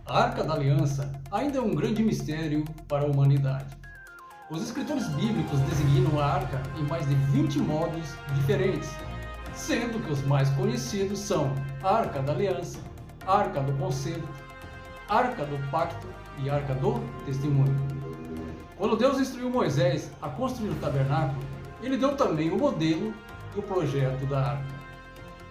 A Arca da Aliança ainda é um grande mistério para a humanidade. Os escritores bíblicos designam a Arca em mais de 20 modos diferentes, sendo que os mais conhecidos são a Arca da Aliança, a Arca do Concerto, a Arca do Pacto e a Arca do Testemunho. Quando Deus instruiu Moisés a construir o tabernáculo, ele deu também o modelo e o projeto da Arca,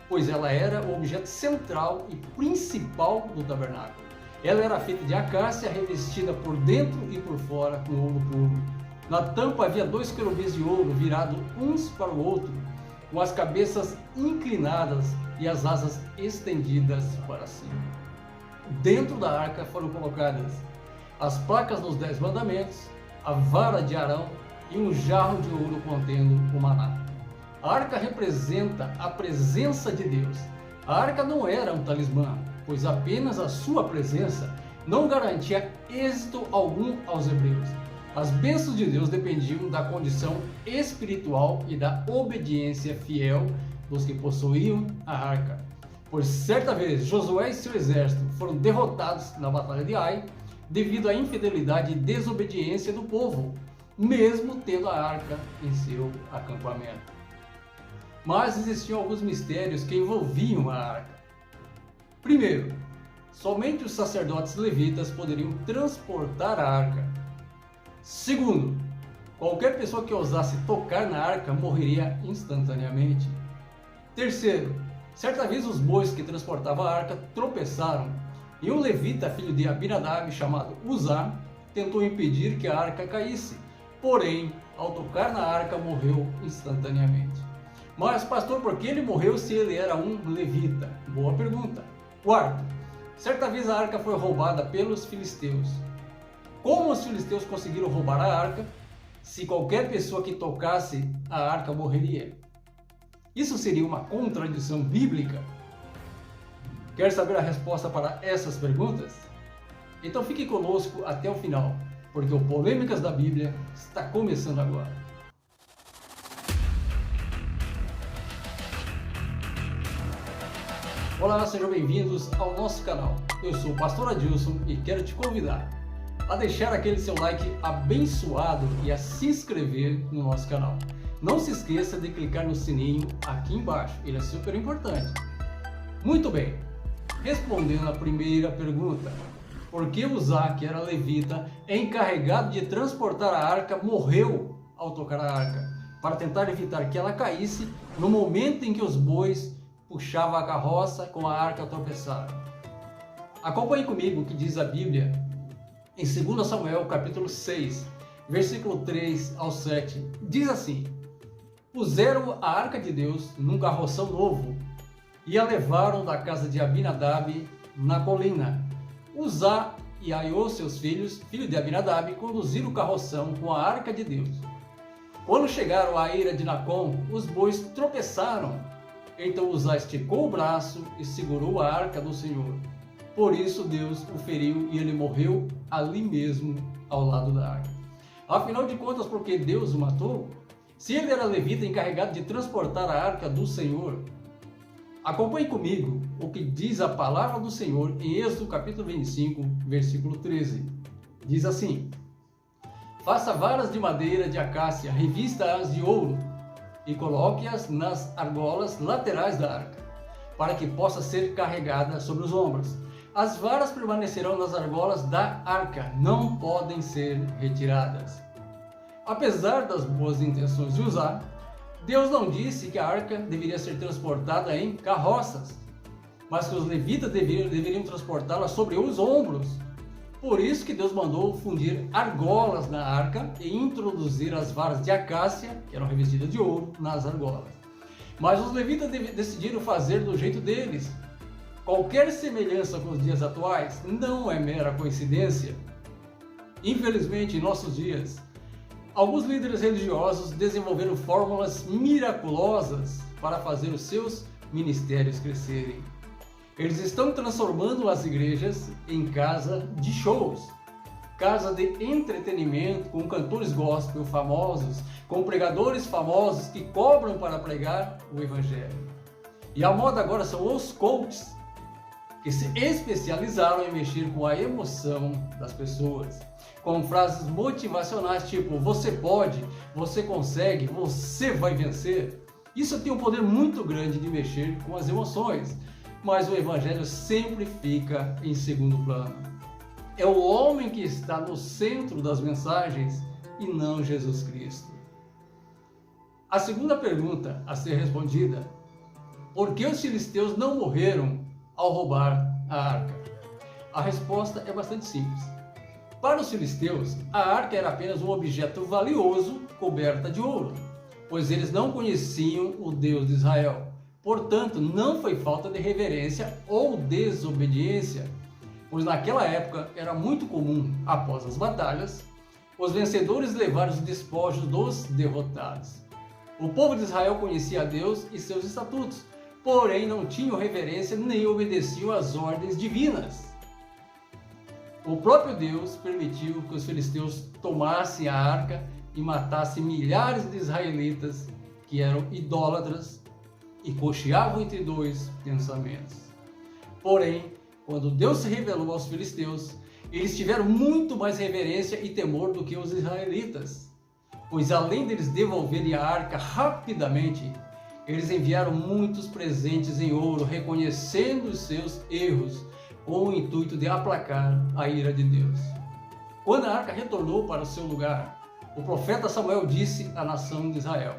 pois ela era o objeto central e principal do tabernáculo. Ela era feita de acácia, revestida por dentro e por fora com ouro puro. Na tampa havia 2 querubins de ouro virados uns para o outro, com as cabeças inclinadas e as asas estendidas para cima. Dentro da arca foram colocadas as placas dos 10 mandamentos, a vara de Arão e um jarro de ouro contendo o maná. A arca representa a presença de Deus. A arca não era um talismã, pois apenas a sua presença não garantia êxito algum aos hebreus. As bênçãos de Deus dependiam da condição espiritual e da obediência fiel dos que possuíam a arca. Por certa vez, Josué e seu exército foram derrotados na batalha de Ai devido à infidelidade e desobediência do povo, mesmo tendo a arca em seu acampamento. Mas existiam alguns mistérios que envolviam a arca. Primeiro, somente os sacerdotes levitas poderiam transportar a arca. Segundo, qualquer pessoa que ousasse tocar na arca morreria instantaneamente. Terceiro, certa vez os bois que transportavam a arca tropeçaram e um levita, filho de Abinadab, chamado Uzá, tentou impedir que a arca caísse. Porém, ao tocar na arca, morreu instantaneamente. Mas, pastor, por que ele morreu se ele era um levita? Boa pergunta. Quarto, certa vez a arca foi roubada pelos filisteus. Como os filisteus conseguiram roubar a arca se qualquer pessoa que tocasse a arca morreria? Isso seria uma contradição bíblica? Quer saber a resposta para essas perguntas? Então fique conosco até o final, porque o Polêmicas da Bíblia está começando agora. Olá, sejam bem-vindos ao nosso canal. Eu sou o Pastor Adilson e quero te convidar a deixar aquele seu like abençoado e a se inscrever no nosso canal. Não se esqueça de clicar no sininho aqui embaixo, ele é super importante. Muito bem, respondendo à primeira pergunta, por que Uzá, que era levita, encarregado de transportar a arca, morreu ao tocar a arca, para tentar evitar que ela caísse no momento em que os bois puxavam a carroça com a arca tropeçaram? Acompanhe comigo o que diz a Bíblia em 2 Samuel capítulo 6, versículo 3 ao 7. Diz assim: puseram a arca de Deus num carroção novo e a levaram da casa de Abinadab na colina. Uzá e Aiô, seus filhos, filho de Abinadab, conduziram o carroção com a arca de Deus. Quando chegaram à eira de Nacon, os bois tropeçaram. Então Uzá esticou o braço e segurou a arca do Senhor. Por isso Deus o feriu e ele morreu ali mesmo ao lado da arca. Afinal de contas, por que Deus o matou? Se ele era levita encarregado de transportar a arca do Senhor. Acompanhe comigo o que diz a palavra do Senhor em Êxodo capítulo 25, versículo 13. Diz assim: faça varas de madeira de acácia, revista-as de ouro e coloque-as nas argolas laterais da arca, para que possa ser carregada sobre os ombros. As varas permanecerão nas argolas da arca, não podem ser retiradas. Apesar das boas intenções de Uzá, Deus não disse que a arca deveria ser transportada em carroças, mas que os levitas deveriam transportá-la sobre os ombros. Por isso que Deus mandou fundir argolas na arca e introduzir as varas de acácia, que eram revestidas de ouro, nas argolas. Mas os levitas decidiram fazer do jeito deles. Qualquer semelhança com os dias atuais não é mera coincidência. Infelizmente, em nossos dias, alguns líderes religiosos desenvolveram fórmulas miraculosas para fazer os seus ministérios crescerem. Eles estão transformando as igrejas em casa de shows, casa de entretenimento com cantores gospel famosos, com pregadores famosos que cobram para pregar o evangelho. E a moda agora são os coaches, que se especializaram em mexer com a emoção das pessoas, com frases motivacionais tipo você pode, você consegue, você vai vencer. Isso tem um poder muito grande de mexer com as emoções, mas o evangelho sempre fica em segundo plano. É o homem que está no centro das mensagens e não Jesus Cristo. A segunda pergunta a ser respondida: por que os filisteus não morreram ao roubar a arca? A resposta é bastante simples. Para os filisteus, a arca era apenas um objeto valioso coberta de ouro, pois eles não conheciam o Deus de Israel. Portanto, não foi falta de reverência ou desobediência, pois naquela época era muito comum, após as batalhas, os vencedores levarem os despojos dos derrotados. O povo de Israel conhecia a Deus e seus estatutos, porém não tinham reverência nem obedeciam às ordens divinas. O próprio Deus permitiu que os filisteus tomassem a arca e matassem milhares de israelitas que eram idólatras e cocheavam entre dois pensamentos. Porém, quando Deus se revelou aos filisteus, eles tiveram muito mais reverência e temor do que os israelitas, pois além deles devolverem a arca rapidamente, eles enviaram muitos presentes em ouro, reconhecendo os seus erros, com o intuito de aplacar a ira de Deus. Quando a arca retornou para o seu lugar, o profeta Samuel disse à nação de Israel: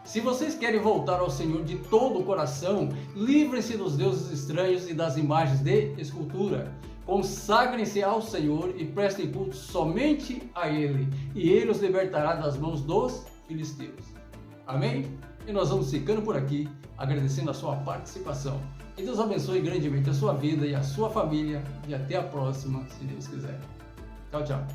se vocês querem voltar ao Senhor de todo o coração, livrem-se dos deuses estranhos e das imagens de escultura. Consagrem-se ao Senhor e prestem culto somente a Ele, e Ele os libertará das mãos dos filisteus. Amém? E nós vamos ficando por aqui, agradecendo a sua participação. Que Deus abençoe grandemente a sua vida e a sua família, e até a próxima, se Deus quiser. Tchau, tchau.